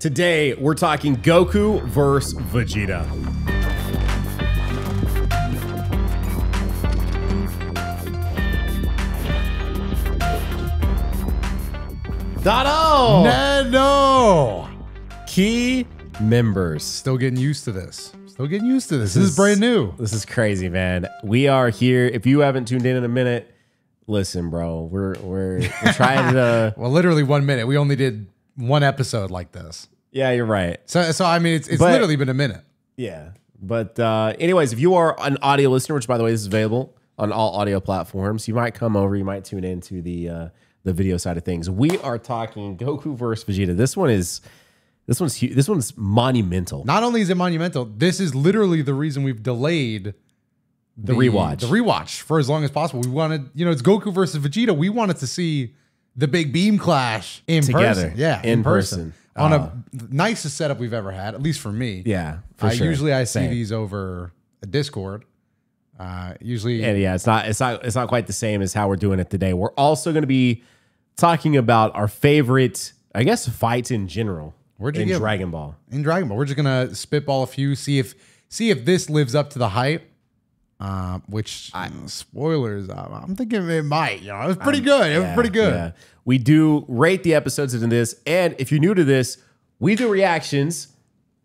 Today, we're talking Goku versus Vegeta. Doto! Nano! Key members. Still getting used to this. This is brand new. This is crazy, man. We are here. If you haven't tuned in a minute, listen, bro. We're trying to. Well, literally 1 minute. We only did one episode like this. Yeah, you're right. So I mean, it's literally been a minute. Yeah. But anyways, if you are an audio listener, which by the way, this is available on all audio platforms, you might come over, you might tune into the video side of things. We are talking Goku versus Vegeta. This one's huge. This one's monumental. Not only is it monumental, this is literally the reason we've delayed the rewatch. The rewatch for as long as possible. We wanted, it's Goku versus Vegeta. We wanted to see the big beam clash in Together. person. Yeah, in person. On a nicest setup we've ever had, at least for me. Yeah, for sure. Usually I see Same. these over a Discord. Usually, and yeah, it's not quite the same as how we're doing it today. We're also going to be talking about our favorite, I guess, fights in general in Dragon Ball. In Dragon Ball, we're just gonna spitball a few, see if this lives up to the hype. Which spoilers, I'm thinking it might. It was pretty good. It was pretty good. Yeah. We do rate the episodes in this, and if you're new to this, we do reactions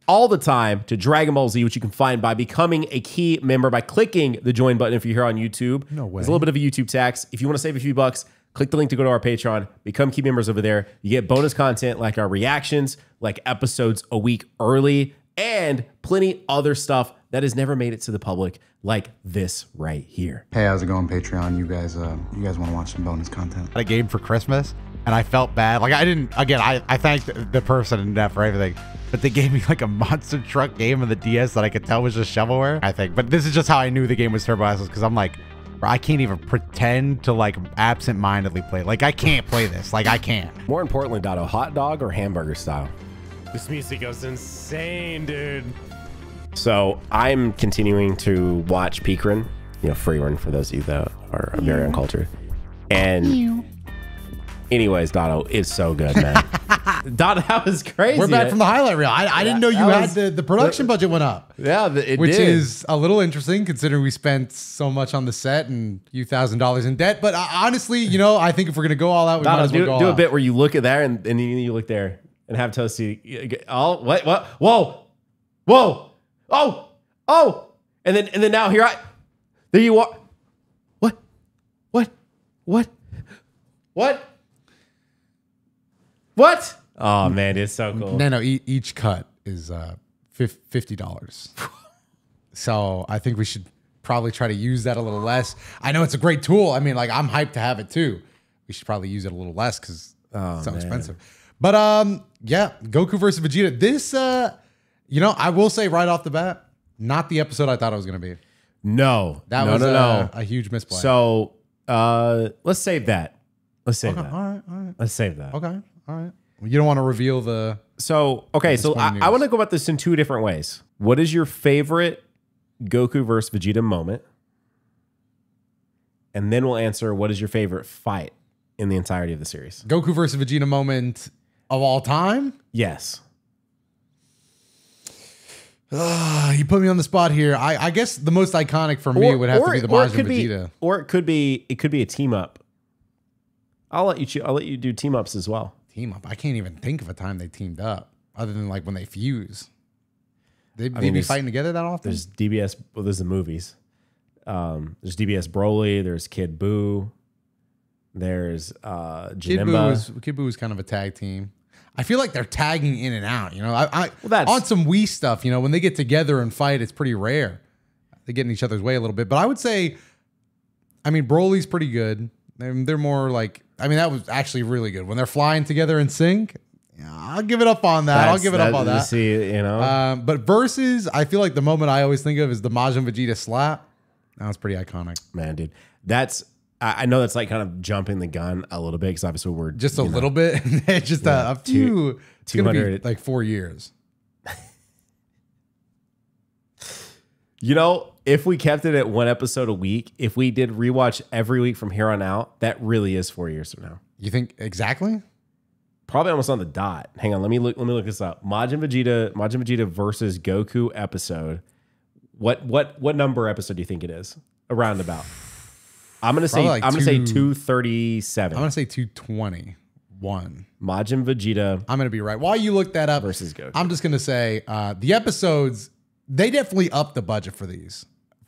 all the time to Dragon Ball Z, which you can find by becoming a key member by clicking the join button if you're here on YouTube. No way. There's a little bit of a YouTube tax. If you want to save a few bucks, click the link to go to our Patreon, become key members over there. You get bonus content like our reactions, like episodes a week early, and plenty other stuff that has never made it to the public, like this right here. Hey, how's it going, Patreon? You guys want to watch some bonus content? A game for Christmas, and I felt bad. Like I didn't. Again, I thanked the person in that for everything, but they gave me like a monster truck game on the DS that I could tell was just shovelware. I think, but this is just how I knew the game was Turbo Assholes, because I'm like, bro, I can't even pretend to like absent-mindedly play. Like I can't play this. Like I can't. More importantly, Dotto, hot dog or hamburger style? This music goes insane, dude. So I'm continuing to watch Peak Run, free run for those of you that are very uncultured. And anyways, Dotto, it's so good, man. Dotto, that was crazy. We're back from the highlight reel. I didn't know you had the production budget went up. Yeah, which is a little interesting considering we spent so much on the set and a few $1,000s in debt. But honestly, I think if we're gonna go all out, we might as well go all do a out. bit where you look at there and you look there and have Toasty. Oh, what? Whoa. Oh, and then now there you are. What? Oh man, it's so cool. No, each cut is $50. So I think we should probably try to use that a little less. I know it's a great tool. I mean, like I'm hyped to have it too. We should probably use it a little less because it's so expensive. But yeah, Goku versus Vegeta. This I will say right off the bat, not the episode I thought it was going to be. No. That was a huge misplay. So let's save that. Let's save that. All right. Let's save that. Okay. All right. Well, you don't want to reveal the... So I want to go about this in two different ways. What is your favorite Goku versus Vegeta moment? And then we'll answer what is your favorite fight in the entirety of the series. Goku versus Vegeta moment of all time? Yes. You put me on the spot here. I guess the most iconic for me would have to be the Majin Vegeta. Or it could be a team up. I'll let you do team ups as well. Team up. I can't even think of a time they teamed up other than like when they fuse. They be fighting together that often? There's DBS. Well, there's the movies. There's DBS Broly. There's Kid Buu. There's Janemba. Kid Buu was kind of a tag team. I feel like they're tagging in and out. That's on some Wii stuff. When they get together and fight, it's pretty rare. They get in each other's way a little bit. But I would say, Broly's pretty good. They're more like, that was actually really good. When they're flying together in sync, I'll give it up on that. But versus, I feel like the moment I always think of is the Majin Vegeta slap. That was pretty iconic. Man, dude. I know that's like kind of jumping the gun a little bit because obviously we're just a little bit. Just a few. It's going to be like 4 years. If we kept it at one episode a week, if we did rewatch every week from here on out, that really is 4 years from now. You think exactly? probably almost on the dot. Hang on, let me look this up. Majin Vegeta versus Goku episode. What number episode do you think it is? Around about. I'm gonna say 237. I'm gonna say 221. Majin Vegeta. I'm gonna be right. While you look that up versus Goku. I'm just gonna say the episodes, they definitely upped the budget for these.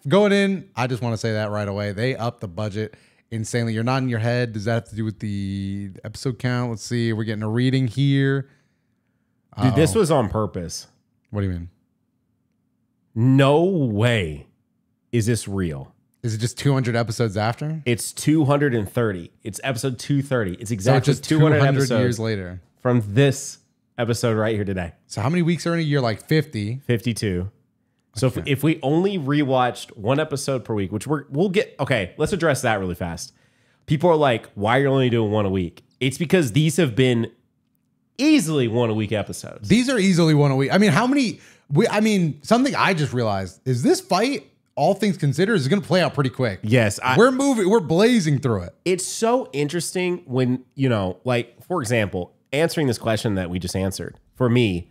Going in, I just want to say that right away. They upped the budget insanely. You're nodding your head. Does that have to do with the episode count? Let's see. We're getting a reading here. Dude, this was on purpose. What do you mean? No way is this real. Is it just 200 episodes after? It's 230. It's episode 230. It's exactly just 200 episodes years later from this episode right here today. So how many weeks are in a year? Like 50. 52. So if we only rewatched one episode per week, which we'll get, okay, let's address that really fast. People are like, why are you only doing one a week? It's because these have been easily one a week episodes. These are easily one a week. I mean, how many? Something I just realized is this fight, all things considered, is going to play out pretty quick. Yes. We're blazing through it. It's so interesting when, like, for example, answering this question that we just answered, for me,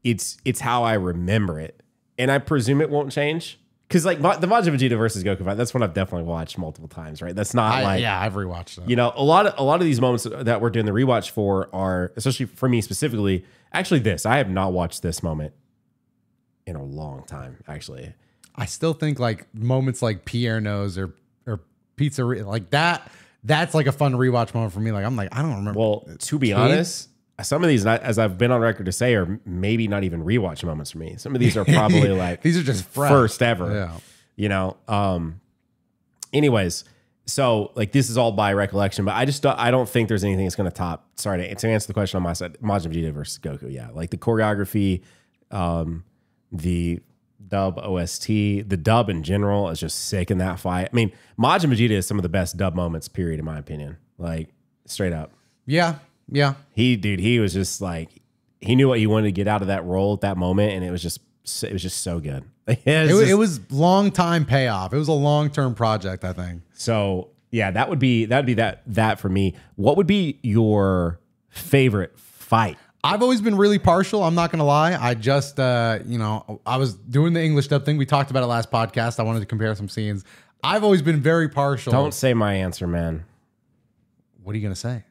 it's how I remember it. And I presume it won't change. Because like the Majin Vegeta versus Goku fight, that's one I've definitely watched multiple times, right? That's not I've rewatched it. A lot of these moments that we're doing the rewatch for are, especially for me specifically, actually I have not watched this moment in a long time, actually. I still think like moments like Pierre Knows or Pizza, like that's like a fun rewatch moment for me. Like I'm like, I don't remember. Well, to be honest, some of these, as I've been on record to say, are maybe not even rewatch moments for me. Some of these are probably like these are just fresh. First ever. Yeah. Anyways, so like this is all by recollection, but I don't think there's anything that's going to top. Sorry to answer the question on my side. Majin Vegeta versus Goku. Yeah, like the choreography, the dub OST, the dub in general is just sick in that fight. I mean, Majin Vegeta is some of the best dub moments, period, in my opinion. Like straight up. Yeah. Yeah. He was just like, he knew what he wanted to get out of that role at that moment. And it was just so good. It was long time payoff. It was a long-term project, I think. So yeah, that would be that for me. What would be your favorite fight? I've always been really partial. I'm not going to lie. I just, I was doing the English dub thing. We talked about it last podcast. I wanted to compare some scenes. I've always been very partial. Don't say my answer, man. What are you going to say?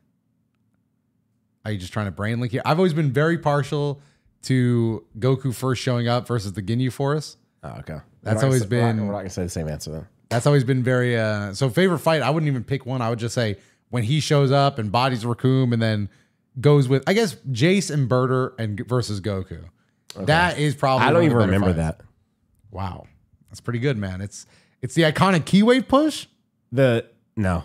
Are you just trying to brain link here? I've always been very partial to Goku first showing up versus the Ginyu Force. Oh, okay. That's always been... We're not going to say the same answer, though. That's always been very... So favorite fight, I wouldn't even pick one. I would just say when he shows up and bodies Raccoon and then goes with, I guess, Jace and Birder and versus Goku. Okay. That is probably... I don't even remember that. Wow. That's pretty good, man. It's the iconic key wave push? No. You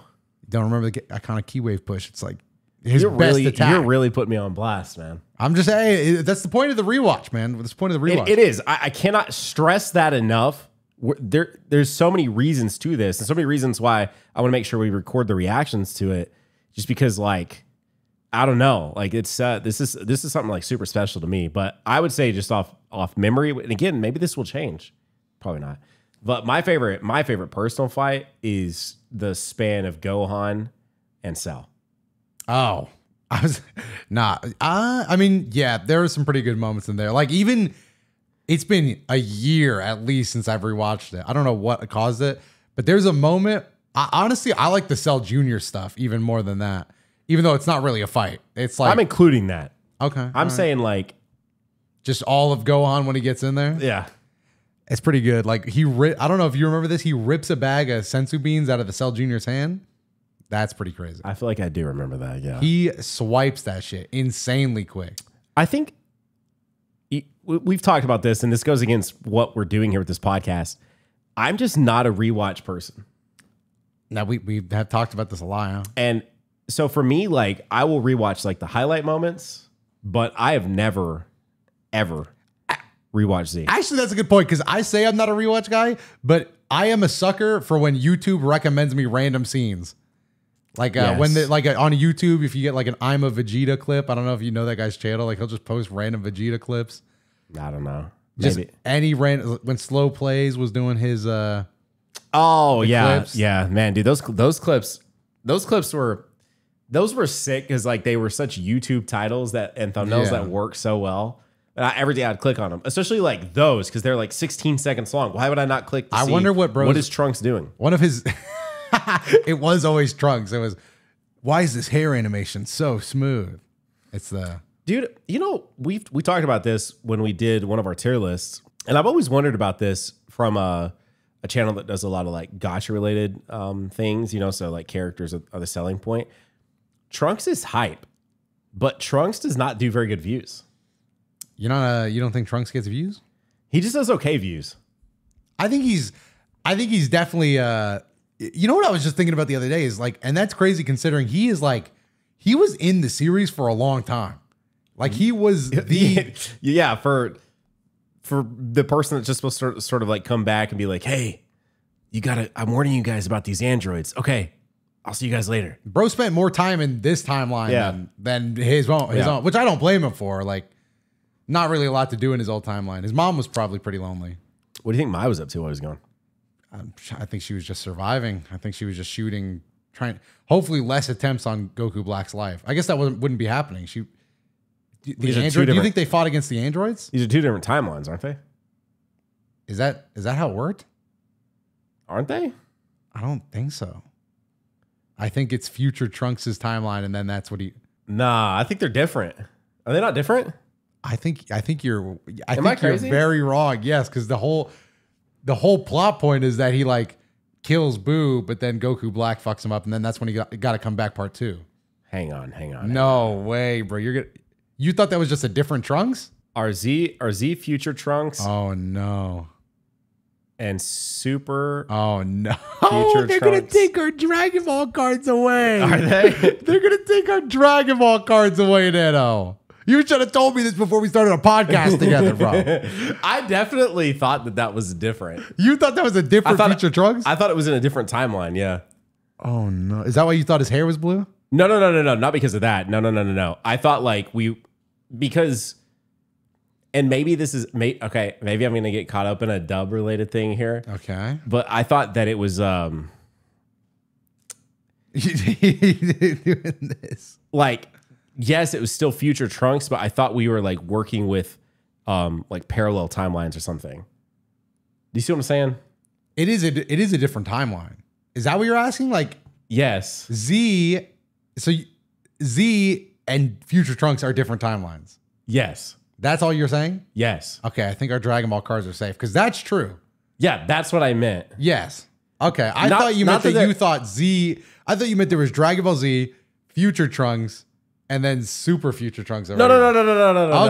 don't remember the iconic key wave push? It's like... His best attack. You're really putting me on blast, man. I'm just saying, that's the point of the rewatch, man. That's the point of the rewatch. It is. I cannot stress that enough. There's so many reasons to this, and so many reasons why I want to make sure we record the reactions to it. Just because, like, I don't know, like it's this is something like super special to me. But I would say just off memory, and again, maybe this will change. Probably not. But my favorite personal fight is the span of Gohan and Cell. Oh, I mean, yeah, there were some pretty good moments in there. Like even it's been a year at least since I've rewatched it. I don't know what caused it, but there's a moment. Honestly, I like the Cell Jr. stuff even more than that, even though it's not really a fight. It's like I'm including that. Okay. I'm saying like just all of Gohan when he gets in there. Yeah. It's pretty good. Like I don't know if you remember this. He rips a bag of sensu beans out of the Cell Jr.'s hand. That's pretty crazy. I feel like I do remember that, yeah. He swipes that shit insanely quick. I think we've talked about this, and this goes against what we're doing here with this podcast. I'm just not a rewatch person. Now, we have talked about this a lot, huh? And so for me, like, I will rewatch, like, the highlight moments, but I have never, ever rewatched Z. Actually, that's a good point, because I say I'm not a rewatch guy, but I am a sucker for when YouTube recommends me random scenes. Like when on YouTube, if you get like an I'm a Vegeta clip, I don't know if you know that guy's channel. Like he'll just post random Vegeta clips. I don't know. Just maybe any random when Slow Plays was doing his. Oh yeah, clips. Yeah, man, dude, those clips were Those were sick because like they were such YouTube titles and thumbnails that work so well. Every day I'd click on them, especially like those because they're like 16 seconds long. Why would I not click? To I see wonder what is Trunks doing? One of his, it was always Trunks. It was, why is this hair animation so smooth? It's the dude. You know we talked about this when we did one of our tier lists, and I've always wondered about this from a channel that does a lot of like gacha related things. You know, so like characters are the selling point. Trunks is hype, but Trunks does not do very good views. you don't think Trunks gets views? He just does okay views. I think he's definitely you know what I was just thinking about the other day is like, and that's crazy considering he was in the series for a long time. Like he was the yeah, for the person that's just supposed to sort of like come back and be like, hey, I'm warning you guys about these androids. Okay, I'll see you guys later. bro spent more time in this timeline than his own, which I don't blame him for. Like, not really a lot to do in his old timeline. His mom was probably pretty lonely. What do you think Mai was up to while he was gone? I think she was just surviving. I think she was just shooting, hopefully less attempts on Goku Black's life. I guess that wouldn't be happening. Do you think they fought against the androids? These are two different timelines, aren't they? Is that how it worked? Aren't they? I don't think so. I think it's future Trunks' timeline, and then that's what he. Nah, I think they're different. Are they not different? I think you're. Am I crazy? You're very wrong. Yes, because the whole plot point is that he like kills Boo, but then Goku Black fucks him up, and then that's when he got to come back part 2. Hang on. No way, bro. You thought that was just a different Trunks? Are Z future Trunks Oh no. and Super Oh no. Future They're Trunks? gonna take our Dragon Ball cards away. Are they? They're gonna take our Dragon Ball cards away, Nano. You should have told me this before we started a podcast together, bro. I definitely thought that was different. You thought that was a different future Trunks? I thought it was in a different timeline, yeah. Oh no. Is that why you thought his hair was blue? No, not because of that. No. I thought like because, and maybe this is, okay, maybe I'm going to get caught up in a dub related thing here. Okay. But I thought that it was doing this. like, yes, it was still future Trunks, but I thought we were like working with like parallel timelines or something. Do you see what I'm saying? It is a different timeline. Is that what you're asking? Like, Yes. Z and future Trunks are different timelines. Yes. That's all you're saying? Yes. Okay, I think our Dragon Ball cards are safe because that's true. Yeah, that's what I meant. Yes. Okay, I thought you meant that you thought Z. I thought you meant there was Dragon Ball Z, future Trunks, and then super future Trunks. No.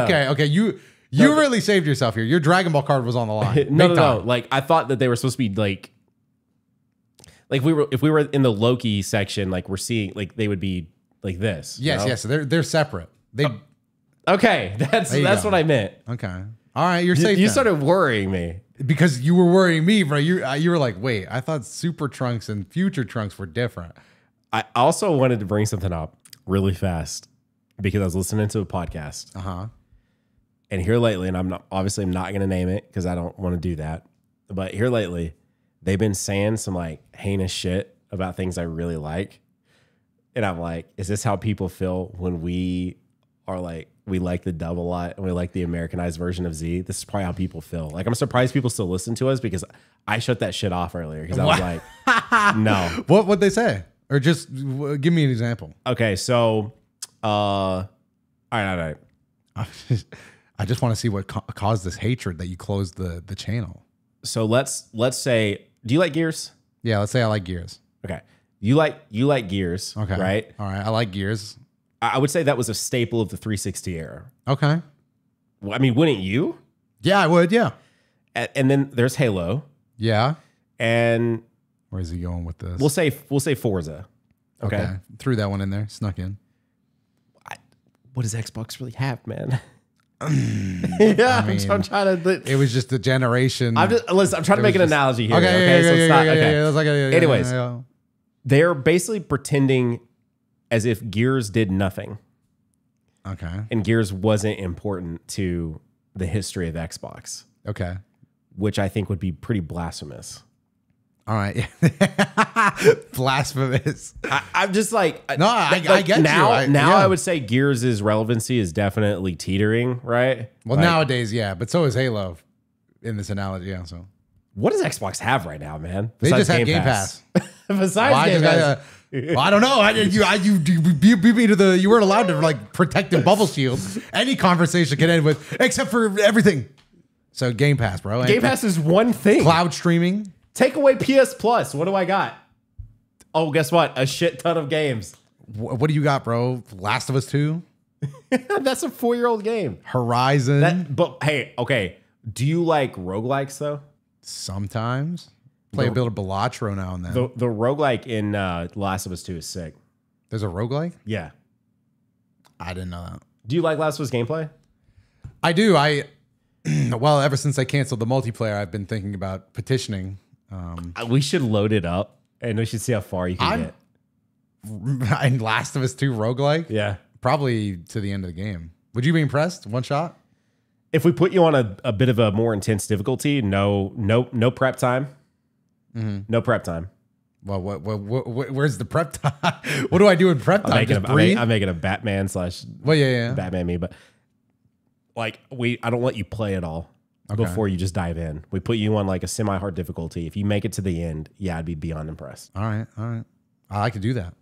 Okay. You really saved yourself here. Your Dragon Ball card was on the line. No. Like I thought that they were supposed to be like if we were in the Loki section, like we're seeing like they would be like this. Yes, you know? yes. They're separate. Okay, that's what I meant. Okay. All right, you're safe. You then. started worrying me because you were worrying me, bro. You were like, wait, I thought Super Trunks and Future Trunks were different. I also wanted to bring something up really fast because I was listening to a podcast. And here lately, and I'm not going to name it because I don't want to do that. But here lately, they've been saying some like heinous shit about things I really like. And I'm like, is this how people feel when we are like, we like the dub a lot and we like the Americanized version of Z? This is probably how people feel. Like, I'm surprised people still listen to us because I shut that shit off earlier because I was like, no. What'd they say? Or just give me an example. Okay, so, all right. I just want to see what caused this hatred that you closed the channel. So let's say, do you like Gears? Yeah, let's say I like Gears. Okay. You like Gears, okay, right? All right, I like Gears. I would say that was a staple of the 360 era. Okay. Well, I mean, wouldn't you? Yeah, I would, yeah. And then there's Halo. Yeah. And where's he going with this? We'll say Forza. Okay. Threw that one in there, snuck in. What does Xbox really have, man? Yeah, I mean, I'm trying to. It was just a generation. I'm trying to make an analogy here. Okay. Anyways, they're basically pretending as if Gears did nothing. Okay. And Gears wasn't important to the history of Xbox. Okay. Which I think would be pretty blasphemous. All right. Blasphemous. I'm just like, No, I get now. you. Now Yeah. I would say Gears' relevancy is definitely teetering, right? Well, Like, nowadays, yeah, but so is Halo in this analogy. Yeah, so what does Xbox have right now, man? they Besides just have Game Pass. Besides Well, I Game just Pass. well, I don't know. You beat me to the. You weren't allowed to like protect the bubble shield. Any conversation can end with except for everything. So Game Pass, bro. Game Pass is one thing. Cloud streaming. Take away PS Plus. What do I got? Oh, guess what? A shit ton of games. What do you got, bro? Last of Us 2? That's a 4-year-old game. Horizon. But hey, okay. Do you like roguelikes though? Sometimes. Play a bit of Balatro now and then. The roguelike in Last of Us 2 is sick. There's a roguelike? Yeah. I didn't know that. Do you like Last of Us gameplay? I do. Well, ever since I canceled the multiplayer, I've been thinking about petitioning. We should load it up and we should see how far you can get. And Last of Us 2 roguelike? Yeah. Probably to the end of the game. Would you be impressed? One shot? If we put you on a bit of a more intense difficulty, no prep time. Mm-hmm. No prep time. Well, where's the prep time? What do I do in prep time? I'm making a Batman / Well, yeah. Batman me, but like I don't let you play at all before you just dive in. We put you on like a semi-hard difficulty. If you make it to the end, yeah, I'd be beyond impressed. All right. I could do that.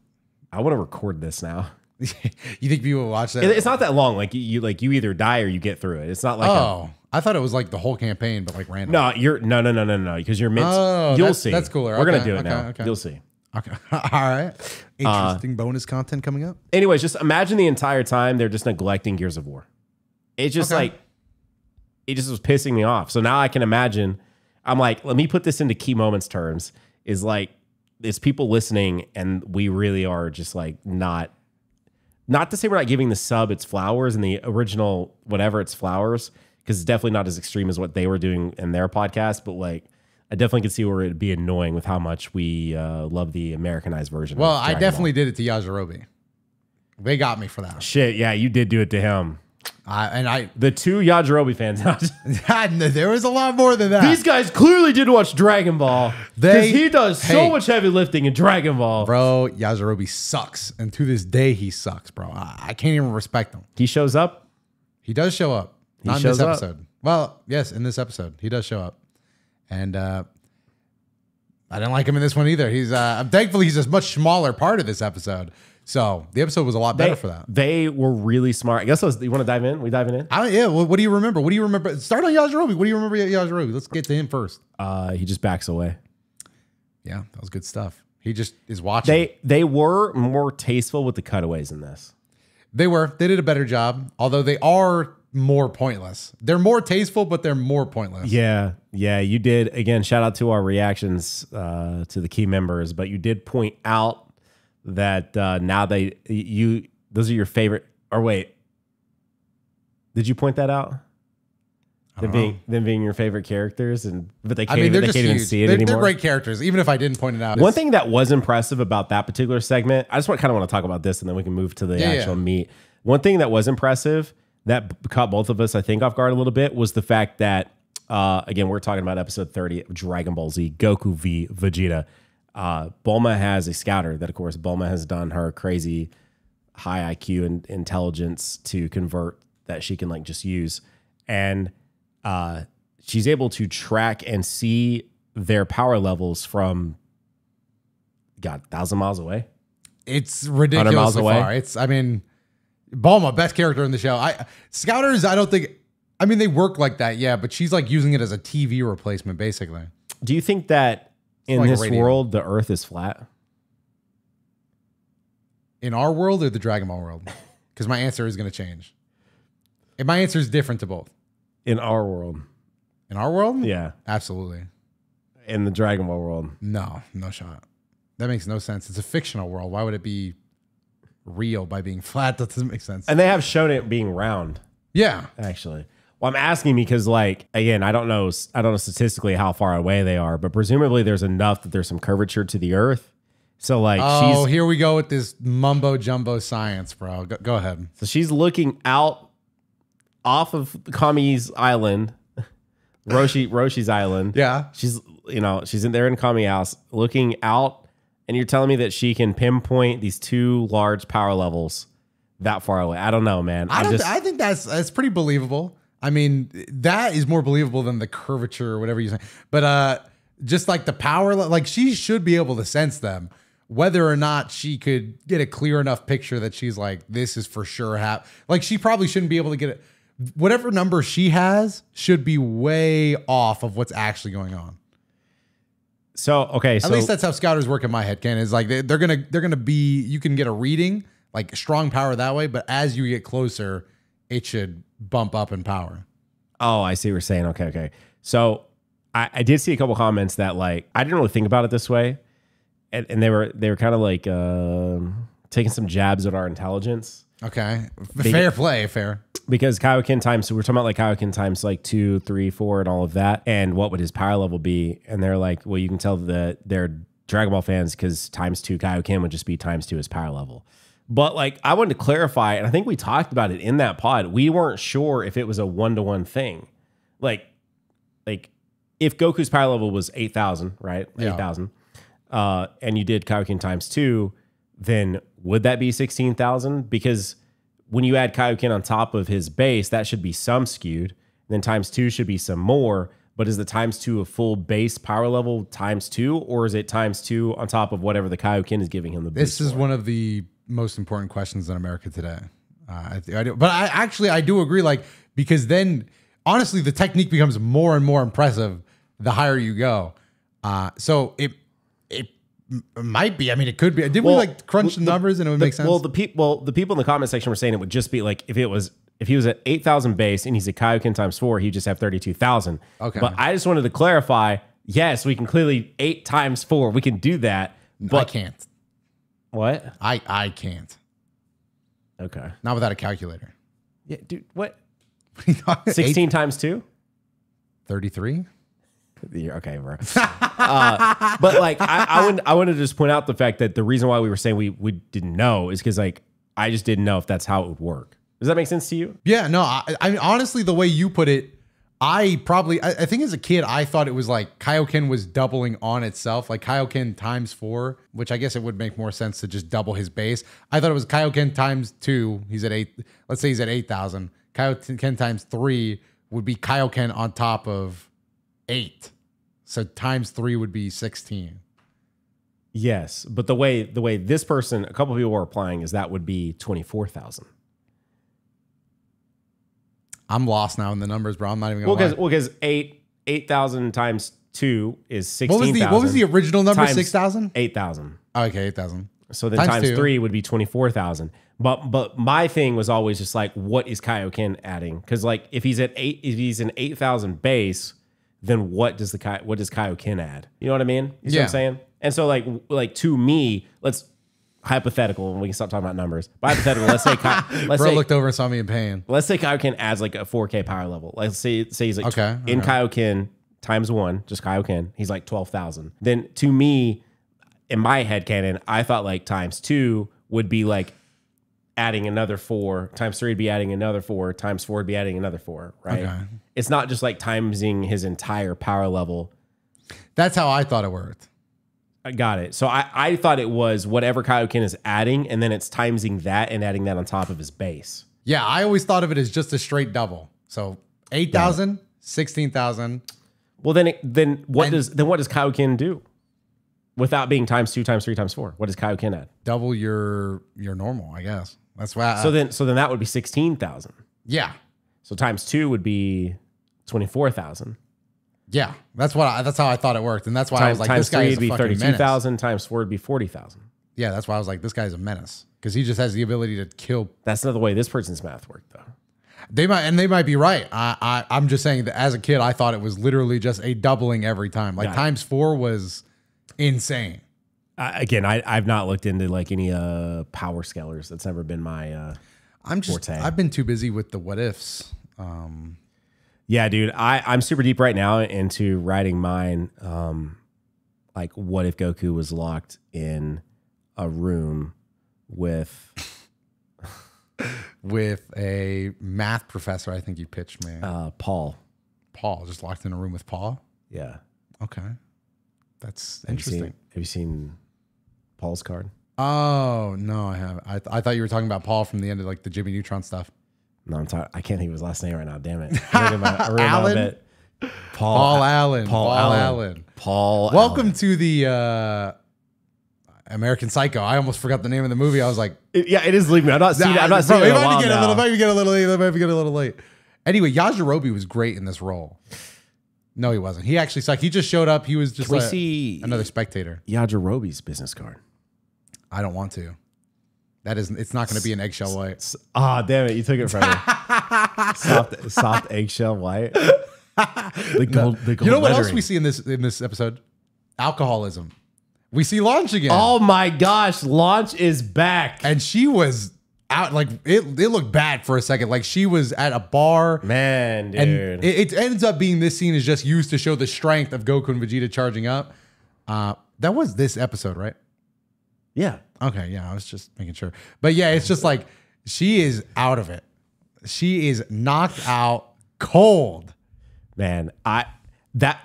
I want to record this now. You think people will watch that? It's not that long. Like you either die or you get through it. It's not like I thought it was like the whole campaign, but like random. no. Because you're meant. You'll see. That's cooler. We're gonna Okay, do it okay, now. okay. You'll see. Okay. All right. Interesting bonus content coming up. Anyways, just imagine the entire time they're just neglecting Gears of War. It's just like it just was pissing me off. So now I can imagine. I'm like, let me put this into key moments terms. Is like there's people listening, and we really are just like not to say we're not giving the sub its flowers and the original whatever its flowers, because it's definitely not as extreme as what they were doing in their podcast. But like, I definitely could see where it'd be annoying with how much we love the Americanized version. Well, of I Dragon definitely Ball. did it to Yajirobe. They got me for that. Shit, yeah, you did do it to him. I The two Yajirobe fans. there was a lot more than that. These guys clearly did watch Dragon Ball. Because he does so much heavy lifting in Dragon Ball. Bro, Yajirobe sucks. And to this day, he sucks, bro. I can't even respect him. He shows up. He does show up. Not in shows this up. episode. Well, yes, in this episode. He does show up. And I didn't like him in this one either. I'm thankful he's a much smaller part of this episode. So the episode was a lot better for that. They were really smart. I guess you want to dive in? We diving in? What do you remember? What do you remember? Start on Yajirobe. What do you remember about Yajirobe? Let's get to him first. He just backs away. Yeah, that was good stuff. He just is watching. They were more tasteful with the cutaways in this. They did a better job, although they are more pointless. They're more tasteful, but they're more pointless. Yeah, you did. Again, shout out to our reactions to the key members, but you did point out that now those are your favorite. Or wait, did you point that out? Them being your favorite characters, but they can't, they can't even see it anymore. They're great characters, even if I didn't point it out. One thing that was impressive about that particular segment, I just kind of want to talk about this, and then we can move to the actual meat. One thing that was impressive that caught both of us, I think, off guard a little bit was the fact that, again, we're talking about episode 30 of Dragon Ball Z, Goku v Vegeta. Bulma has a scouter that, of course, Bulma has done her crazy high IQ and intelligence to convert that she can like just use. And she's able to track and see their power levels from 1,000 miles away. It's ridiculously away. far. Bulma, best character in the show. Scouters, I don't think, they work like that, yeah, but she's like using it as a TV replacement, basically. Do you think that in like this world, the Earth is flat? In our world or the Dragon Ball world? Because my answer is going to change. And my answer is different to both. In our world. In our world? Yeah. Absolutely. In the Dragon Ball world. No shot. That makes no sense. It's a fictional world. Why would it be real by being flat? That doesn't make sense. And they have shown it being round. Yeah. Actually. Well, I'm asking because, like, again, I don't know statistically how far away they are, but presumably there's enough that there's some curvature to the Earth. So, like, here we go with this mumbo jumbo science, bro. Go ahead. So she's looking out off of Kami's island, Roshi's island. Yeah. She's she's in there in Kami house looking out, and you're telling me that she can pinpoint these two large power levels that far away. I don't know, man. I think that's pretty believable. I mean, that is more believable than the curvature or whatever you say. But just like the power, like she should be able to sense them. Whether or not she could get a clear enough picture that she's like, this is for sure. Like she probably shouldn't be able to get it. Whatever number she has should be way off of what's actually going on. So, okay. At least that's how scouters work in my head, Ken. Is like they're gonna be, you can get a reading, like strong power that way, but as you get closer, it should bump up in power. Oh, I see what you're saying. Okay. So I did see a couple comments that like, I didn't really think about it this way. And they were kind of like taking some jabs at our intelligence. Okay. Fair play. Because Kaioken times, so we're talking about like Kaioken times like 2, 3, 4 and all of that. And what would his power level be? And they're like, well, you can tell that they're Dragon Ball fans because times 2 Kaioken would just be times 2 his power level. But like, I wanted to clarify, and I think we talked about it in that pod. We weren't sure if it was a 1-to-1 thing. Like if Goku's power level was 8,000, right? Yeah. 8,000. And you did Kaioken times 2, then would that be 16,000? Because when you add Kaioken on top of his base, that should be some skewed. Then times 2 should be some more. But is the times 2 a full base power level times 2? Or is it times 2 on top of whatever the Kaioken is giving him the boost This is for? one of the most important questions in America today. I do. But I do agree, like, because then, honestly, the technique becomes more and more impressive the higher you go. So it might be. I mean, it could be. Didn't we like crunch the numbers and it would make sense? Well, the people in the comment section were saying it would just be like if he was at 8,000 base and he's a Kaioken times 4, he'd just have 32,000. Okay. But I just wanted to clarify. Yes, we can clearly 8 times 4. We can do that. But I can't. What? I can't. Okay. Not without a calculator. Yeah, dude. What? 16 times 2? 33. Okay, bro. But like, I wanted to just point out the fact that the reason why we were saying we didn't know is because like I just didn't know if that's how it would work. Does that make sense to you? Yeah, no. I mean, honestly, the way you put it, I think as a kid, I thought it was like Kaioken was doubling on itself, like Kaioken times 4, which I guess it would make more sense to just double his base. I thought it was Kaioken times 2. He's at 8. Let's say he's at 8,000. Kaioken times 3 would be Kaioken on top of 8. So times 3 would be 16. Yes, but the way this person, a couple of people were applying, is that would be 24,000. I'm lost now in the numbers, bro. I'm not even gonna lie. Because 8,000 times 2 is 16,000. What was the original number? Times 6,000? 8,000. Okay, 8,000. So then times 3 would be 24,000. But my thing was always just like, what is Kaioken adding? Because like if he's an 8,000 base, then what does Kaioken add? You know what I mean? You see what I'm saying? And so like to me, let's hypothetical, and we can stop talking about numbers. But hypothetical, let's say looked over and saw me in pain. Let's say Kaioken adds like a 4K power level. Let's say he's like in Kaioken times 1, just Kaioken, he's like 12,000. Then to me, in my head canon, I thought like times 2 would be like adding another 4, times 3 would be adding another 4, times 4 would be adding another 4, right? Okay. It's not just like timesing his entire power level. That's how I thought it worked. I got it. So I thought it was whatever Kaioken is adding, and then it's timesing that and adding that on top of his base. Yeah, I always thought of it as just a straight double. So 8,000, 16,000. Well, then what does Kaioken do? Without being times 2, times 3, times 4. What does Kaioken add? Double your normal, I guess. That's why. So then that would be 16,000. Yeah. So times 2 would be 24,000. Yeah, that's how I thought it worked, and that's why I was like, times this guy 3 is would be a fucking 32,000. menace. Times 4 would be 40,000. Yeah, that's why I was like, this guy's a menace because he just has the ability to kill. That's not the way this person's math worked, though. They might be right. I'm just saying that as a kid, I thought it was literally just a doubling every time. Like times 4 was insane. Again, I've not looked into like any power scalers. That's never been my forte. I've been too busy with the what ifs. Yeah, dude, I'm super deep right now into writing mine. Like, what if Goku was locked in a room with a math professor? I think you pitched me. Paul. Paul, just locked in a room with Paul. Yeah. Okay. That's interesting. Have you seen Paul's card? Oh no, I haven't. I thought you were talking about Paul from the end of like the Jimmy Neutron stuff. No, I'm talking. I can't think of his last name right now. Damn it. I read about Allen? it. Paul Allen. Paul Allen. Welcome to the American Psycho. I almost forgot the name of the movie. I was like, it is leaving me. I'm not seeing it. I'm not seeing it. It might be getting a little late. Anyway, Yajirobe was great in this role. No, he wasn't. He actually sucked. He just showed up. He was just Can we see another spectator. Yajirobe's business card? I don't want to. It's not going to be an eggshell white. Damn it. You took it from me. soft eggshell white. The gold You know what else lettering. we see in this episode? Alcoholism. We see Launch again. Oh my gosh. Launch is back. And she was out, like, it looked bad for a second. Like, she was at a bar. Man, dude. And it ends up being this scene is just used to show the strength of Goku and Vegeta charging up. That was this episode, right? Yeah. Okay, yeah, I was just making sure. But yeah, it's just like she is out of it. She is knocked out cold. Man,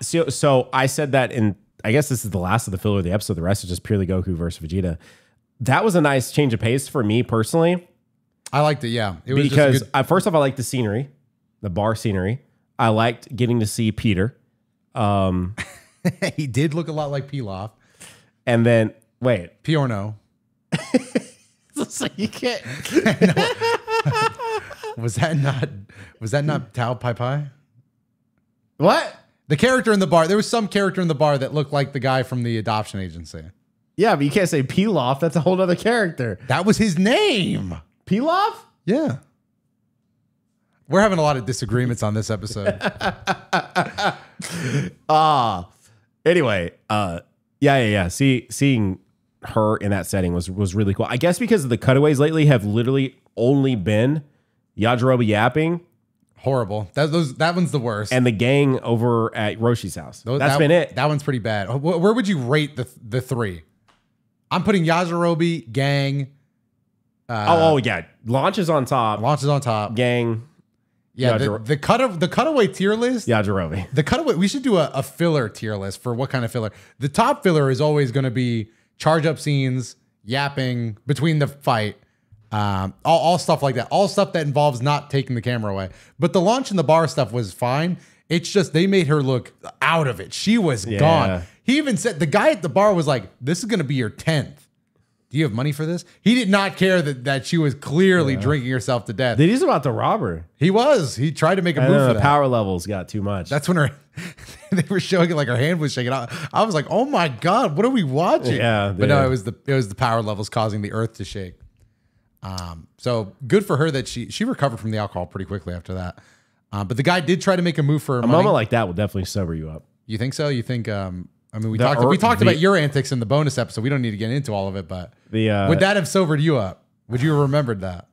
so I said that in, I guess this is the last of the filler of the episode. The rest is just purely Goku versus Vegeta. That was a nice change of pace for me personally. I liked it, yeah. It was because just first off, I liked the scenery, the bar scenery. I liked getting to see Peter. he did look a lot like Pilaf. And then wait, Piorno. so you can't. Was that not Tao Pai Pai? What? The character in the bar. There was some character in the bar that looked like the guy from the adoption agency. Yeah, but you can't say Pilaf. That's a whole other character. That was his name. Pilaf? Yeah. We're having a lot of disagreements on this episode. Anyway, yeah. Seeing her in that setting was really cool. I guess because the cutaways lately have literally only been Yajirobe yapping. Horrible. That one's the worst. And the gang over at Roshi's house. That's been it. That one's pretty bad. Where would you rate the three? I'm putting Yajirobe, gang. Yeah. Launch is on top. Launch is on top. Gang. Yeah, the cutaway tier list. Yajirobe. The cutaway. We should do a filler tier list for what kind of filler. The top filler is always going to be charge up scenes, yapping between the fight, all stuff like that. All stuff that involves not taking the camera away. But the Launch and the bar stuff was fine. It's just they made her look out of it. She was gone. He even said, the guy at the bar was like, "This is going to be your 10th. Do you have money for this?" He did not care that she was clearly drinking herself to death. He's about to rob her. He was. He tried to make a move for that. Power levels got too much. That's when they were showing it like her hand was shaking. I was like, "Oh my god, what are we watching?" Yeah, but no, it was the power levels causing the earth to shake. So good for her that she recovered from the alcohol pretty quickly after that. But the guy did try to make a move for her a money. moment like that will definitely sober you up. You think so? You think? I mean, we talked about your antics in the bonus episode. We don't need to get into all of it, but would that have sobered you up? Would you have remembered that?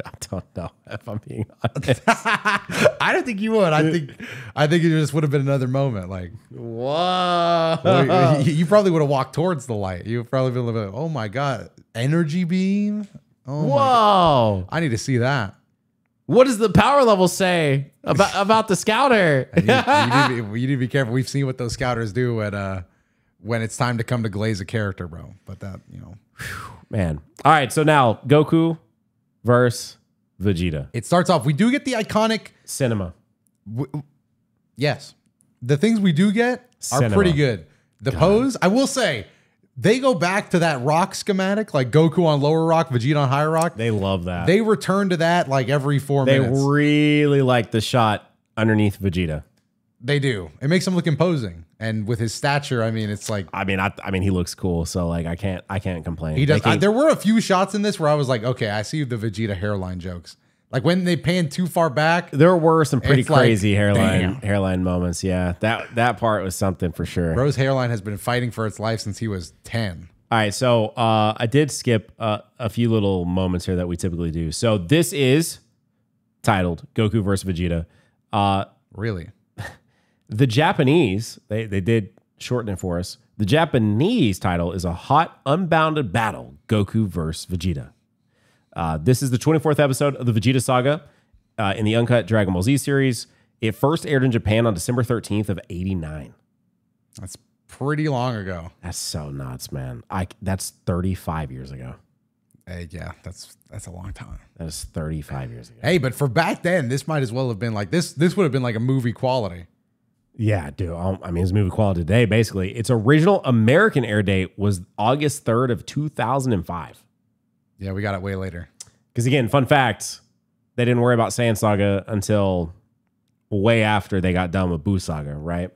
I don't know if I'm being honest. I don't think you would. I think it just would have been another moment. Like, whoa, you probably would have walked towards the light. You probably been like, "Oh my god, energy beam! Oh whoa, I need to see that." What does the power level say about the scouter? you need to be careful. We've seen what those scouters do when it's time to come to glaze a character, bro. But that, man. All right, so now Goku versus Vegeta. It starts off. We do get the iconic cinema. Yes, the things we do get are pretty good. The pose, I will say. They go back to that rock schematic, like Goku on lower rock, Vegeta on higher rock. They love that. They return to that like every 4 minutes. They really like the shot underneath Vegeta. They do. It makes him look imposing, and with his stature, I mean, it's like. I mean, he looks cool, so like I can't complain. He does. There were a few shots in this where I was like, okay, I see the Vegeta hairline jokes. Like when they pan too far back. There were some pretty crazy like, hairline moments. Yeah, that part was something for sure. Bro's hairline has been fighting for its life since he was 10. All right, so I did skip a few little moments here that we typically do. So this is titled Goku versus Vegeta. Really? The Japanese, they did shorten it for us. The Japanese title is A Hot Unbounded Battle, Goku versus Vegeta. This is the 24th episode of the Vegeta saga in the uncut Dragon Ball Z series. It first aired in Japan on December 13th of 89. That's pretty long ago. That's so nuts, man. That's 35 years ago. Hey, yeah, that's a long time. That is 35 years ago. Hey, but for back then, this might as well have been like this. This would have been like a movie quality. Yeah, dude. I mean, it's movie quality today, basically. Its original American air date was August 3rd of 2005. Yeah, we got it way later. Because again, fun fact, they didn't worry about Saiyan Saga until way after they got done with Buu Saga, right?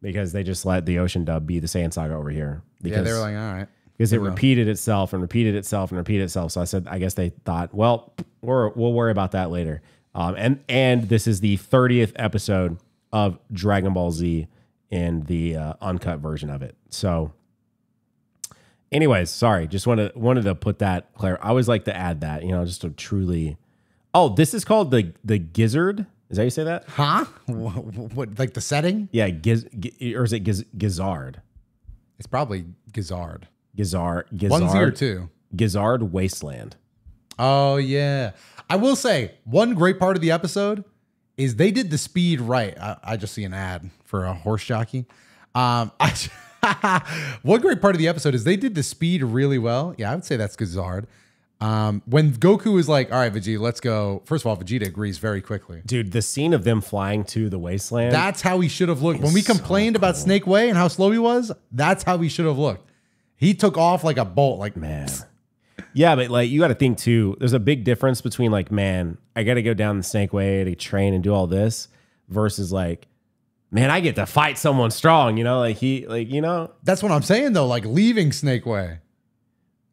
Because they just let the Ocean dub be the Saiyan Saga over here. Because, yeah, they were like, all right. Because it repeated itself and repeated itself and repeated itself. So I guess they thought, well, we'll worry about that later. And this is the 30th episode of Dragon Ball Z in the uncut version of it. So anyways, sorry, just wanted to put that clear. I always like to add that, just to truly. Oh, this is called the Gizzard. Is that how you say that? Huh? What like the setting? Yeah, or is it Gizzard? It's probably Gizzard. Gizzard. 1 or 2. Gizzard Wasteland. Oh yeah. I will say one great part of the episode is they did the speed right. I just see an ad for a horse jockey. One great part of the episode is they did the speed really well. Yeah, I would say that's Gizzard. When Goku was like, all right, Vegeta, let's go. First of all, Vegeta agrees very quickly. Dude, the scene of them flying to the wasteland. That's how he should have looked. When we complained about Snake Way and how slow he was, that's how he should have looked. He took off like a bolt. Like, man. Yeah, but like you got to think too, there's a big difference between like, man, I got to go down the Snake Way to train and do all this versus like, man, I get to fight someone strong, That's what I'm saying though, like leaving Snake Way.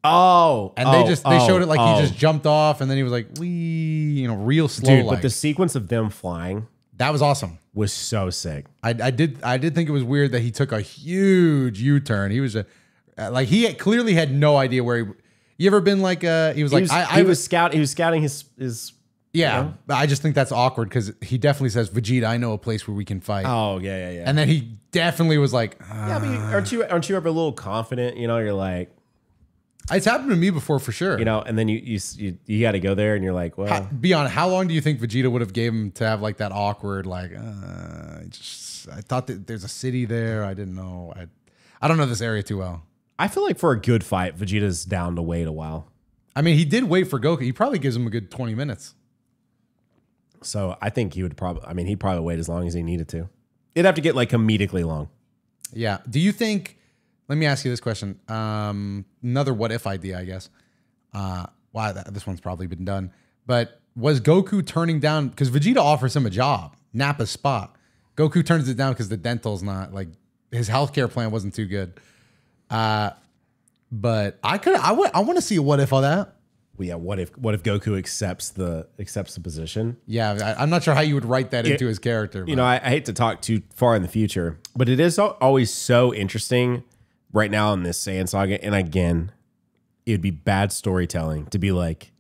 And they showed it like he just jumped off and then he was like, real slow. Dude, but the sequence of them flying, that was awesome. Was so sick. I did think it was weird that he took a huge U-turn. He was he clearly had no idea where he. You ever been like he was scouting his yeah. I just think that's awkward because he definitely says, Vegeta, I know a place where we can fight. Oh yeah. And then he definitely was like, yeah, but aren't you ever a little confident? You're like, it's happened to me before for sure. And then you got to go there and you're like, well, how long do you think Vegeta would have gave him to have like that awkward I thought that there's a city there. I didn't know. I don't know this area too well. I feel like for a good fight, Vegeta's down to wait a while. I mean, he did wait for Goku. He probably gives him a good 20 minutes. So I think he'd probably wait as long as he needed to. It'd have to get like comedically long. Yeah. Do you think, let me ask you this question. Another what if idea, I guess. This one's probably been done. But was Goku turning down, because Vegeta offers him a job, Nappa's spot. Goku turns it down because the dental's not, like, his healthcare plan wasn't too good. But I want to see a what if on that. Well, yeah, what if Goku accepts the position? Yeah, I'm not sure how you would write that into his character. But. I hate to talk too far in the future, but it is always so interesting right now in this Saiyan saga. And again, it'd be bad storytelling to be like,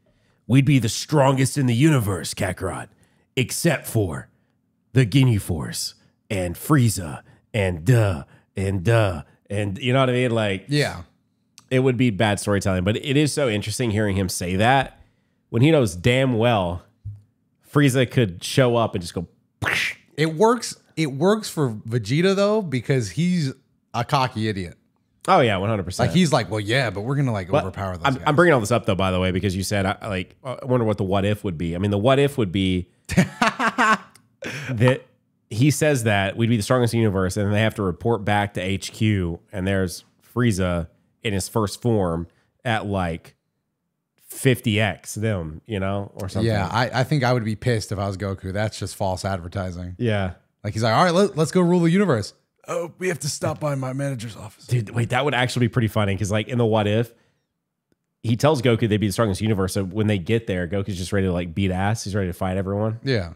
we'd be the strongest in the universe, Kakarot, except for the Ginyu Force and Frieza and you know what I mean? Like, yeah. It would be bad storytelling, but it is so interesting hearing him say that when he knows damn well Frieza could show up and just go. It works. It works for Vegeta though because he's a cocky idiot. Oh yeah, 100%. Like he's like, well, yeah, but we're gonna overpower those guys. I'm bringing all this up though, by the way, because you said I wonder what the what if would be. I mean, the what if would be that he says that we'd be the strongest in the universe, and they have to report back to HQ, and there's Frieza in his first form at like 50x them, or something. Yeah, I think I would be pissed if I was Goku. That's just false advertising. Yeah. Like he's like, all right, let's go rule the universe. Oh, we have to stop by my manager's office. Dude, wait, that would actually be pretty funny because like in the what if, he tells Goku they'd be the strongest universe. So when they get there, Goku's just ready to like beat ass. He's ready to fight everyone. Yeah.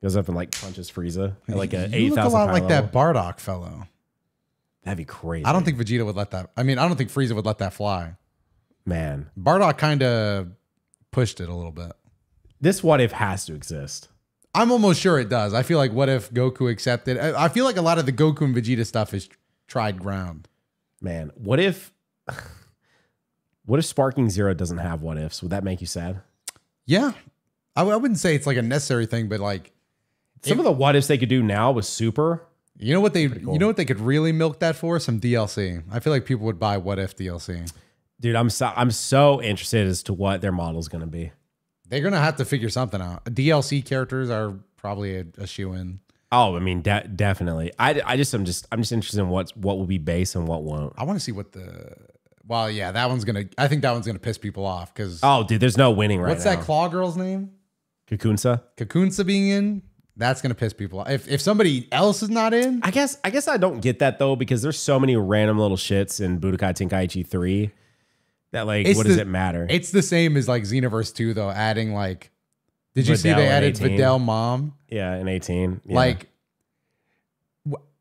Goes up and like punches Frieza at like a 8,000 You look a lot like level. that Bardock fellow. That'd be crazy. I don't think Vegeta would let that. I mean, I don't think Frieza would let that fly. Man. Bardock kind of pushed it a little bit. This what if has to exist. I'm almost sure it does. I feel like what if Goku accepted? I feel like a lot of the Goku and Vegeta stuff is tried ground. Man, what if Sparking Zero doesn't have what ifs? Would that make you sad? Yeah. I wouldn't say it's like a necessary thing, but like some of the what ifs they could do now with Super You know what you know what they could really milk that for? Some DLC. I feel like people would buy What If DLC. Dude, I'm so interested as to what their model's going to be. They're gonna have to figure something out. DLC characters are probably a shoe-in. Oh, I mean, definitely. I'm just interested in what will be base and what won't. I want to see what the. Well, yeah, I think that one's gonna piss people off because. Oh, dude, there's no winning right now. What's that claw girl's name? Kakunsa. Kakunsa being in. That's gonna piss people off. If somebody else is not in, I guess I don't get that though because there's so many random little shits in Budokai Tenkaichi 3 that like what does it matter? It's the same as like Xenoverse 2 though, adding like. Did you see Videl they added 18. Videl mom? Yeah, in 18. Yeah. Like,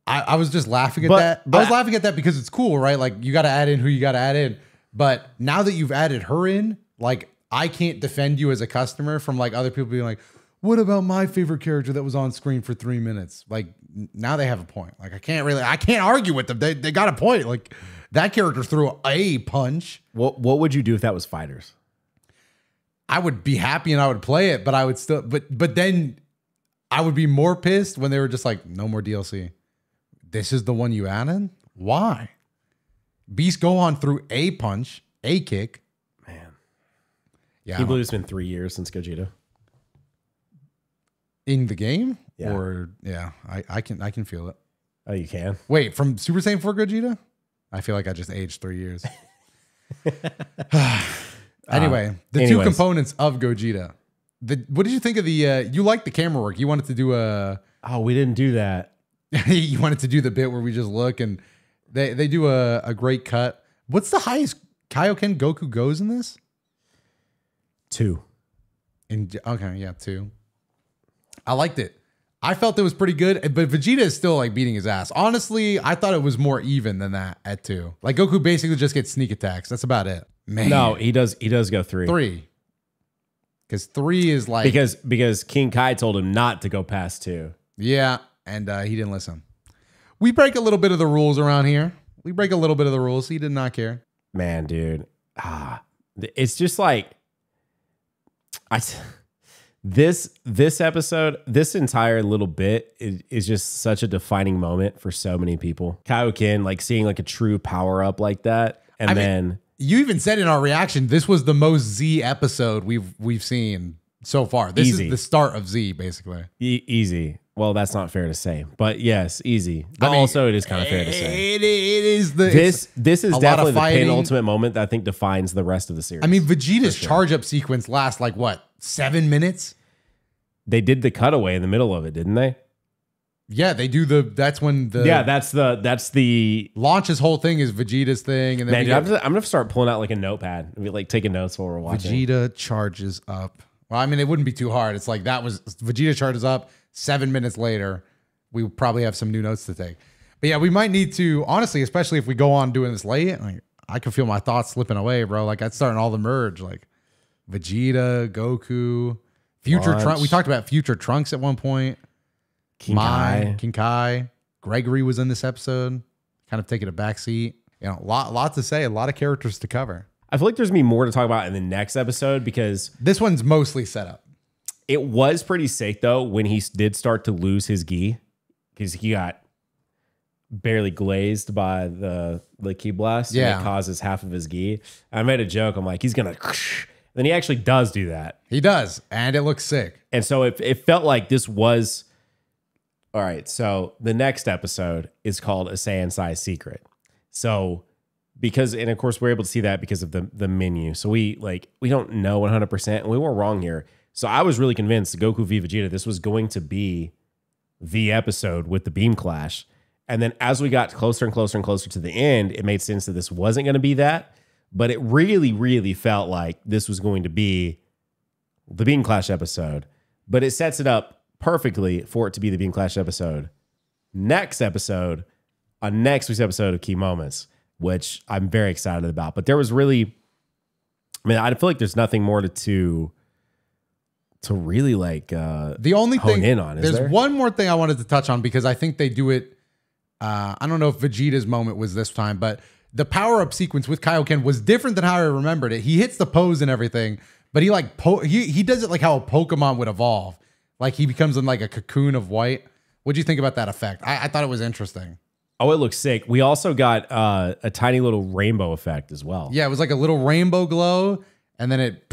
I was just laughing at that. I was laughing at that because it's cool, right? Like you got to add in who you got to add in. But now that you've added her in, like I can't defend you as a customer from like other people being like, what about my favorite character that was on screen for 3 minutes? Like now they have a point. Like I can't argue with them. They got a point. Like that character threw a punch. What would you do if that was Fighters? I would be happy and I would play it, but I would still, but then I would be more pissed when they were just like, no more DLC. This is the one you added? Why? Beast Gohan threw a punch, a kick. Man. Yeah. Can you believe it's been 3 years since Gogeta? In the game? Yeah. Or yeah, I can feel it. Oh, you can? Wait, from Super Saiyan 4 Gogeta? I feel like I just aged 3 years. Anyway, the two components of Gogeta. What did you think of the? You liked the camera work. You wanted to do a. Oh, we didn't do that. You wanted to do the bit where we just look and they do a great cut. What's the highest Kaioken Goku goes in this? 2. Okay, yeah, 2. I liked it. I felt it was pretty good, but Vegeta is still like beating his ass. Honestly, I thought it was more even than that at 2. Like Goku basically just gets sneak attacks. That's about it. Man. No, he does go 3. 3. Because 3 is like because King Kai told him not to go past 2. Yeah, and he didn't listen. We break a little bit of the rules around here. We break a little bit of the rules. He did not care. Man, dude. It's just like this episode, this entire little bit is just such a defining moment for so many people. Kaioken, like seeing like a true power up like that. And I mean, you even said in our reaction, this was the most Z episode we've seen so far. This is the start of Z, basically. Easy. Well, that's not fair to say, but yes, easy. But also, it is kind of fair to say. It is this is definitely the penultimate moment that I think defines the rest of the series. I mean, Vegeta's charge up sequence lasts like what, 7 minutes? They did the cutaway in the middle of it, didn't they? Yeah, they do that's the launch. His whole thing is Vegeta's thing, and then I'm gonna start pulling out like a notepad and be like taking notes while we're watching. Vegeta charges up. Well, I mean, it wouldn't be too hard. It's like that was Vegeta charges up. 7 minutes later, we probably have some new notes to take. But yeah, we might need to, honestly, especially if we go on doing this late, like, I can feel my thoughts slipping away, bro. Like I'd starting all the merge, like Vegeta, Goku, future Trunks. We talked about future Trunks at one point. King Kai. Gregory was in this episode, kind of taking a back seat. You know, lot to say, a lot of characters to cover. I feel like there's gonna be more to talk about in the next episode because this one's mostly set up. It was pretty sick though when he did start to lose his gi because he got barely glazed by the ki blast. Yeah, and it causes half of his gi. I made a joke. I'm like, he's gonna. Then he actually does do that. He does, and it looks sick. And so it felt like this was all right. So the next episode is called A Saiyan Sai Secret. So and of course we're able to see that because of the menu. So we don't know 100%, and we were wrong here. So I was really convinced Goku v Vegeta, this was going to be the episode with the beam clash. And then as we got closer and closer and closer to the end, it made sense that this wasn't going to be that. But it really, really felt like this was going to be the beam clash episode. But it sets it up perfectly for it to be the beam clash episode. Next episode, on next week's episode of Key Moments, which I'm very excited about. But there was really, I feel like there's nothing more to really like the only hone thing in on. There's one more thing I wanted to touch on because I think they do it. I don't know if Vegeta's moment was this time, but the power up sequence with Kaioken was different than how I remembered it. He hits the pose and everything, but he like he does it like how a Pokemon would evolve. Like he becomes in like a cocoon of white. What'd you think about that effect? I thought it was interesting. Oh, it looks sick. We also got a tiny little rainbow effect as well. Yeah, it was like a little rainbow glow, and then it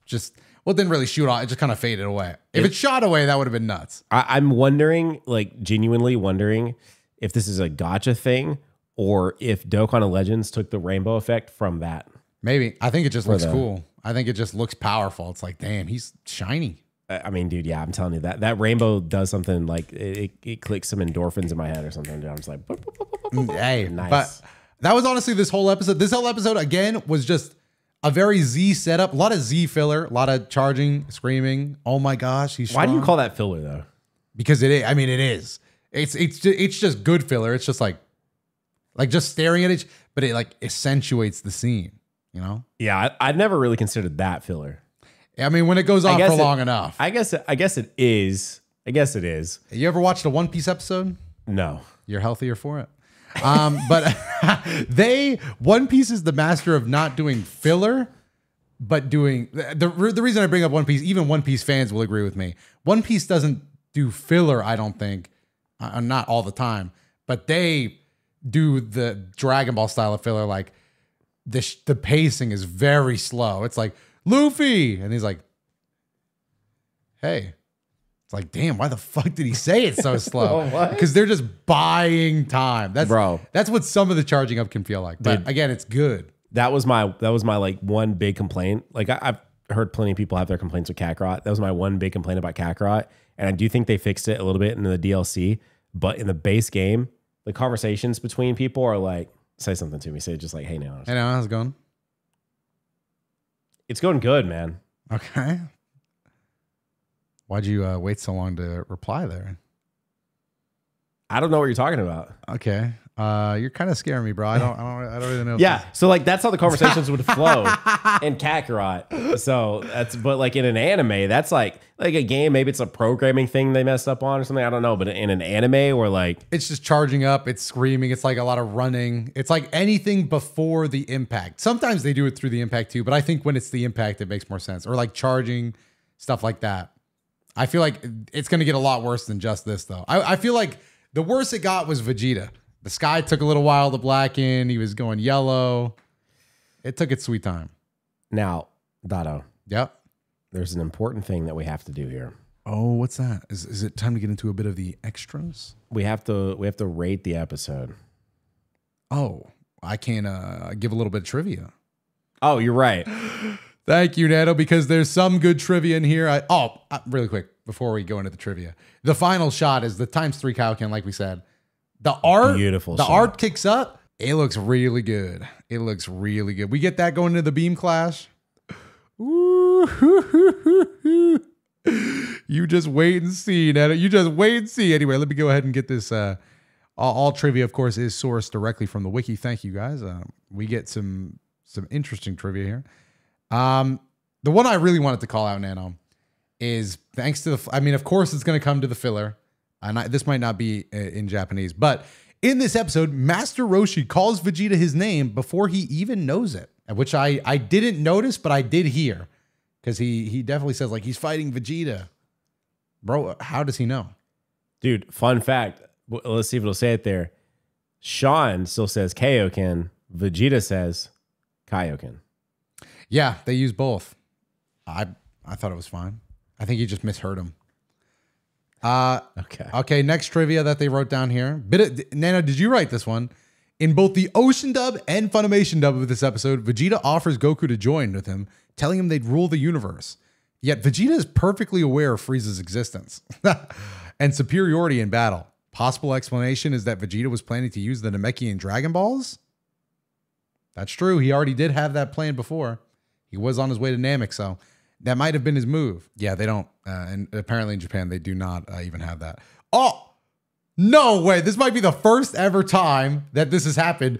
just, well, it didn't really shoot off. It just kind of faded away. If it shot away, that would have been nuts. I'm wondering, like genuinely wondering if this is a gotcha thing or if Dokkan of Legends took the rainbow effect from that. Maybe. I think it just looks cool. I think it just looks powerful. It's like, damn, he's shiny. I mean, dude, yeah, I'm telling you that rainbow does something like it clicks some endorphins in my head or something. I'm just like, boop, boop, boop, boop, boop. Hey, Nice. But that was honestly this whole episode. This whole episode, again, was just a very Z setup. A lot of Z filler, a lot of charging, screaming. Oh my gosh, he's strong. Why do you call that filler though? Because it is. I mean, it is. It's just good filler. It's just like just staring at it, but it like accentuates the scene, you know? Yeah, I'd never really considered that filler. I mean, when it goes on for long enough. I guess it is. I guess it is. You ever watched a One Piece episode? No. You're healthier for it. But One Piece is the master of not doing filler, but doing the reason I bring up One Piece, even One Piece fans will agree with me. One Piece doesn't do filler, I don't think, not all the time, but they do the Dragon Ball style of filler. Like the pacing is very slow. It's like Luffy, and he's like, hey. It's like, damn, why the fuck did he say it so slow? Because they're just buying time. That's what some of the charging up can feel like. But Dude, again, it's good. That was my like one big complaint. Like I've heard plenty of people have their complaints with Kakarot. That was my one big complaint about Kakarot. And I do think they fixed it a little bit in the DLC. But in the base game, the conversations between people are like, say something to me. Say just like, hey, now. Hey, now, how's it going? It's going good, man. Okay. Why'd you wait so long to reply there? I don't know what you're talking about. Okay. You're kind of scaring me, bro. I don't really know. Yeah. So like that's how the conversations would flow in Kakarot. So but like in an anime, that's like a game, maybe it's a programming thing they messed up on or something. I don't know. But in an anime or like it's just charging up, it's screaming, it's like a lot of running. It's like anything before the impact. Sometimes they do it through the impact too, but I think when it's the impact, it makes more sense. Or like charging, stuff like that. I feel like it's going to get a lot worse than just this, though. I feel like the worst it got was Vegeta. The sky took a little while to blacken. He was going yellow. It took its sweet time. Now, Dotto. Yep. There's an important thing that we have to do here. Oh, what's that? Is it time to get into a bit of the extras? We have to rate the episode. Oh, I can give a little bit of trivia. Oh, you're right. Thank you, Nano, because there's some good trivia in here. Really quick, before we go into the trivia. The final shot is the ×3 Kaioken, like we said. The art, beautiful. The art kicks up. It looks really good. It looks really good. We get that going into the beam clash. Ooh, you just wait and see, Nano. You just wait and see. Anyway, let me go ahead and get this. All trivia, of course, is sourced directly from the wiki. Thank you, guys. We get some interesting trivia here. The one I really wanted to call out, Nano, is thanks to of course it's going to come to the filler, and this might not be in Japanese, but in this episode, Master Roshi calls Vegeta his name before he even knows it, which I didn't notice, but I did hear, because he definitely says like he's fighting Vegeta. Bro, how does he know? Dude, fun fact. Let's see if it'll say it there. Sean still says Kaioken. Vegeta says Kaioken. Yeah, they use both. I thought it was fine. I think you just misheard him. Okay. Next trivia that they wrote down here. Nano, did you write this one? In both the Ocean dub and Funimation dub of this episode, Vegeta offers Goku to join with him, telling him they'd rule the universe. Yet Vegeta is perfectly aware of Frieza's existence and superiority in battle. Possible explanation is that Vegeta was planning to use the Namekian Dragon Balls? That's true. He already did have that plan before. He was on his way to Namek, so that might have been his move. Yeah, they don't. And apparently in Japan, they do not even have that. Oh, no way. This might be the first ever time that this has happened.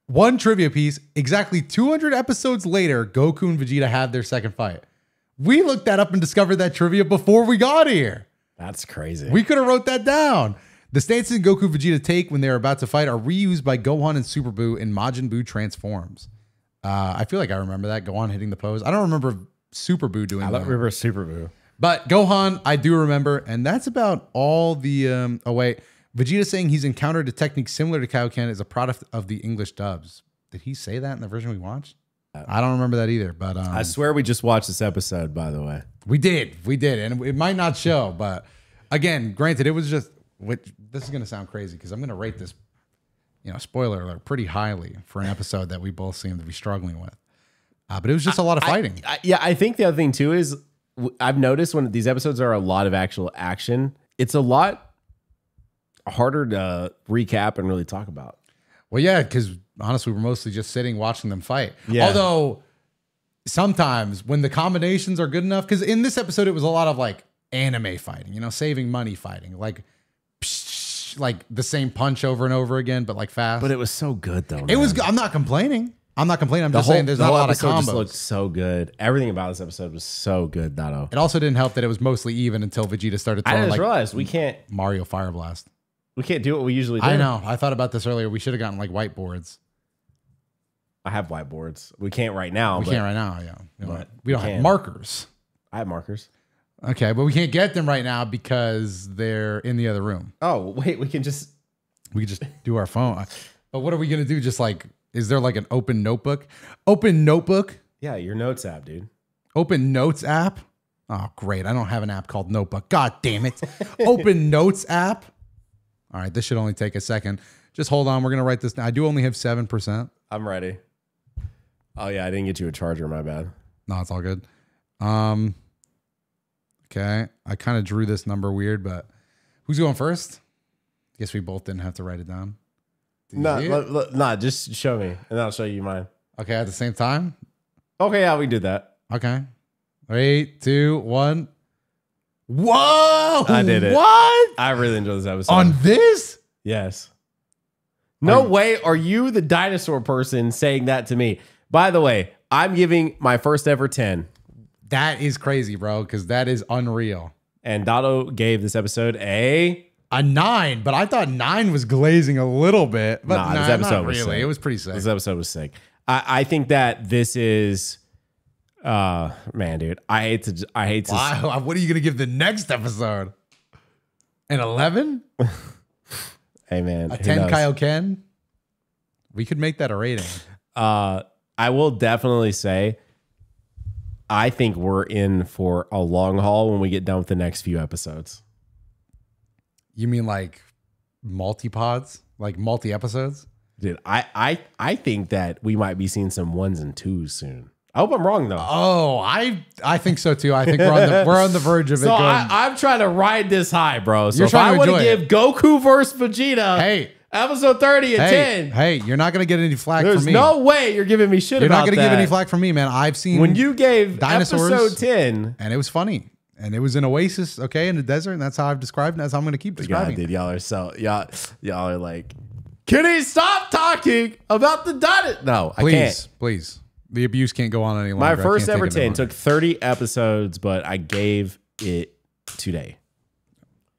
One trivia piece. Exactly 200 episodes later, Goku and Vegeta had their second fight. We looked that up and discovered that trivia before we got here. That's crazy. We could have wrote that down. The stances Goku and Vegeta take when they're about to fight are reused by Gohan and Super Buu in Majin Buu Transforms. I feel like I remember that. Gohan hitting the pose. I don't remember Super Buu doing that. I don't remember Super Buu. But Gohan, I do remember, and that's about all the. Oh wait, Vegeta saying he's encountered a technique similar to Kaioken is a product of the English dubs. Did he say that in the version we watched? I don't remember that either. But I swear we just watched this episode. By the way, we did, and it might not show, but again, granted, it was just. This is going to sound crazy because I'm going to rate this, spoiler alert, pretty highly for an episode that we both seem to be struggling with. But it was just a lot of fighting. I think the other thing too is I've noticed when these episodes are a lot of actual action, it's a lot harder to recap and really talk about. Well, yeah, because honestly, we're mostly just sitting watching them fight. Yeah. Although sometimes when the combinations are good enough, because in this episode, it was a lot of like anime fighting, saving money fighting, like the same punch over and over again, but like fast. But it was so good though. It was. I'm not complaining. I'm just saying there's not a lot of combos. Just looked so good. Everything about this episode was so good, Dato. It also didn't help that it was mostly even until Vegeta started throwing realized we can't Mario Fire Blast. We can't do what we usually do. I know. I thought about this earlier. We should have gotten like whiteboards. I have whiteboards. We can't right now. We can't right now, yeah. But we don't have markers. I have markers. Okay, but we can't get them right now because they're in the other room. Oh, wait, we can just do our phone. But what are we gonna do? Just like, is there like an open notebook? Open notebook? Yeah, your notes app, dude. Open notes app? Oh, great. I don't have an app called Notebook. God damn it. Open notes app. All right, this should only take a second. Just hold on. We're gonna write this down. I do only have 7%. I'm ready. Oh yeah, I didn't get you a charger, my bad. No, it's all good. Okay. I kind of drew this number weird, but who's going first? Guess we both didn't have to write it down. No, just show me, and I'll show you mine. Okay, at the same time? Okay, yeah, we can do that. Okay. 3, 2, 1. Whoa! I did it. What? I really enjoyed this episode. On this? Yes. No way are you the dinosaur person saying that to me. By the way, I'm giving my first ever 10. That is crazy, bro, because that is unreal. And Dato gave this episode a 9, but I thought 9 was glazing a little bit. But this episode not was really. sick. It was pretty sick. This episode was sick. I think that this is, man, dude. I hate to. Wow, what are you gonna give the next episode? An 11? Hey, man, a 10 Kaioken? We could make that a rating. I will definitely say, I think we're in for a long haul when we get done with the next few episodes. You mean like multi-pods? Like multi-episodes? Dude, I think that we might be seeing some 1s and 2s soon. I hope I'm wrong though. Oh, I think so too. I think we're on the verge of it. So going. I'm trying to ride this high, bro. So You're if I trying to want to enjoy give Goku versus Vegeta, hey, episode 30 and 10. Hey, you're not gonna get any flack There's from me. no way you're giving me shit You're about not gonna that. give any flack from me, man. I've seen When you gave dinosaurs, episode 10. and it was funny. And it was an oasis, okay, in the desert, and that's how I've described it. That's how I'm gonna keep describing God, dude, it. y'all are like, can he stop talking about the dinosaur? No, I can't. Please. The abuse can't go on any longer. My I first can't ever take it 10 anymore. took 30 episodes, but I gave it today.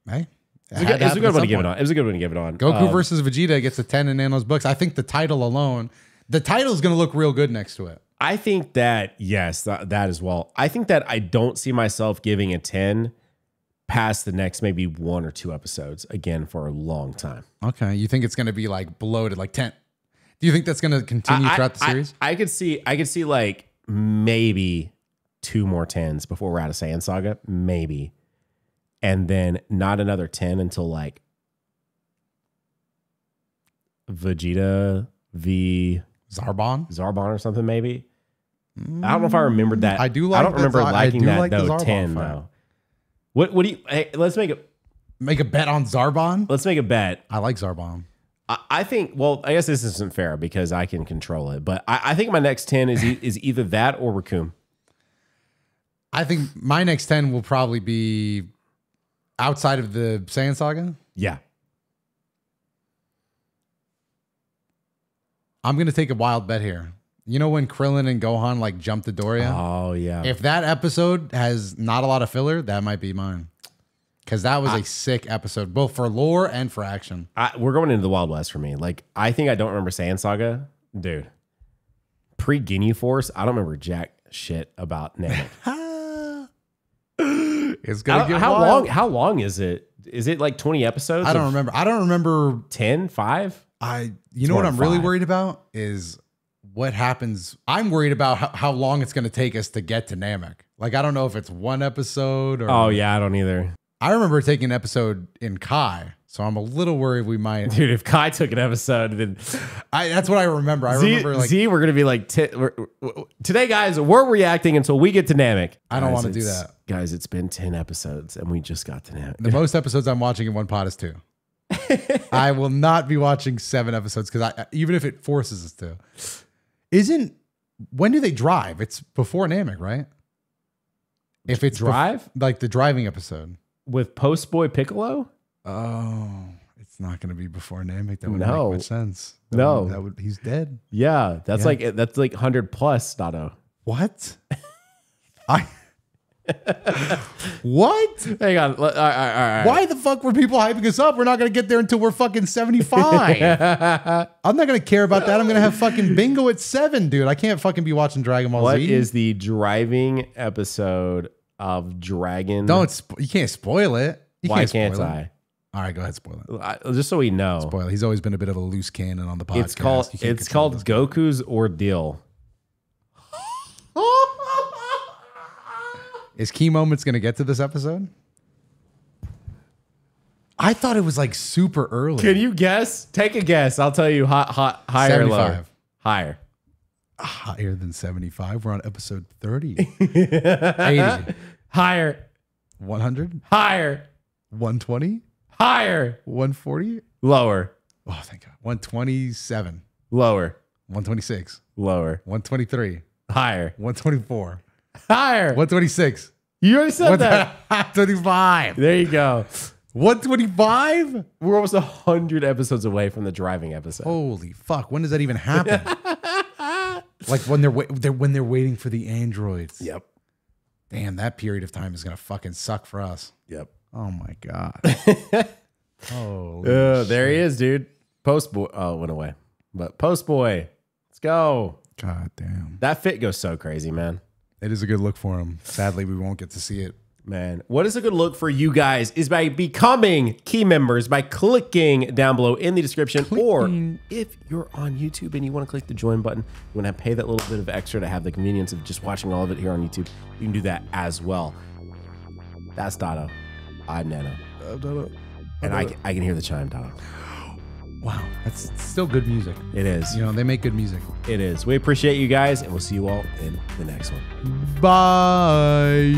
Hey, It was a good one to give it on. It was a good one to give it on. Goku versus Vegeta gets a 10 in Nano's books. I think the title alone, the title is going to look real good next to it. I think that, yes, that as well. I think that I don't see myself giving a 10 past the next maybe 1 or 2 episodes again for a long time. Okay. You think it's going to be like bloated, like 10? Do you think that's going to continue throughout the series? I could see like maybe 2 more 10s before we're out of Saiyan Saga. Maybe. And then not another 10 until like Vegeta v Zarbon or something, maybe. I don't know if I remembered that. I do like I don't remember liking that like the though. Zarbon 10 fight. though. What do you? Hey, let's make a bet on Zarbon. Let's make a bet. I like Zarbon. I think. Well, I guess this isn't fair because I can control it. But I think my next 10 is either that or Raccoon. I think my next 10 will probably be outside of the Saiyan Saga. Yeah. I'm going to take a wild bet here. You know when Krillin and Gohan like jumped the Doria? Oh, yeah. If that episode has not a lot of filler, that might be mine. Because that was a sick episode, both for lore and for action. We're going into the Wild West for me. Like, I think I don't remember Saiyan Saga. Dude. Pre-Ginyu Force, I don't remember jack shit about Namek. It's gonna get how wild. long? How long is it? Is it like 20 episodes? I don't remember. I don't remember. 10, 5? You know what I'm really 5. worried about is what happens. I'm worried about how long it's going to take us to get to Namek. Like, I don't know if it's one episode or. Oh yeah, I don't either. I remember taking an episode in Kai, so I'm a little worried we might. Dude, if Kai took an episode, then That's what I remember. I remember like we're gonna be like today, guys. We're reacting until we get to Namek. I don't Guys, want to do that. Guys. It's been 10 episodes and we just got to Namek. The most episodes I'm watching in one pot is 2. I will not be watching 7 episodes because even if it forces us to. When do they drive? It's before Namek, right? If it's Drive? like the driving episode. With Post Boy Piccolo? Oh, it's not going to be before Namek. That would No. make much sense. No. He's dead. Yeah, that's Yeah. like 100 plus, Doto. What? What? Hang on. All right. Why the fuck were people hyping us up? We're not going to get there until we're fucking 75. I'm not going to care about that. I'm going to have fucking bingo at 7, dude. I can't fucking be watching Dragon Ball What Z. is the driving episode of Dragon? You can't spoil it. Why can't spoil it. I? All right, go ahead, spoil it. Just so we know. Spoil it. He's always been a bit of a loose cannon on the podcast. It's called Goku's Ordeal. Is Key Moments going to get to this episode? I thought it was like super early. Can you guess? Take a guess. I'll tell you higher or lower. 75. Higher. Higher than 75. We're on episode 30. 80. Higher. 100. Higher. 120. Higher. 140. Lower. Oh, thank God. 127. Lower. 126. Lower. 123. Higher. 124. Higher. 126. You already said that. 125. There you go. 125? We're almost 100 episodes away from the driving episode. Holy fuck. When does that even happen? Like when they're waiting for the androids. Yep. Damn, that period of time is going to fucking suck for us. Yep. Oh my God. Oh, there he is, dude. Post boy. Oh, it went away. But Post boy, let's go. God damn. That fit goes so crazy, man. It is a good look for him. Sadly, we won't get to see it. Man, what is a good look for you guys is by becoming key members, by clicking down below in the description, or if you're on YouTube and you want to click the join button, you want to pay that little bit of extra to have the convenience of just watching all of it here on YouTube, you can do that as well. That's Doto. I'm Nano. And I can hear the chime, Doto. Wow, that's still good music. It is. You know, they make good music. It is. We appreciate you guys, and we'll see you all in the next one. Bye.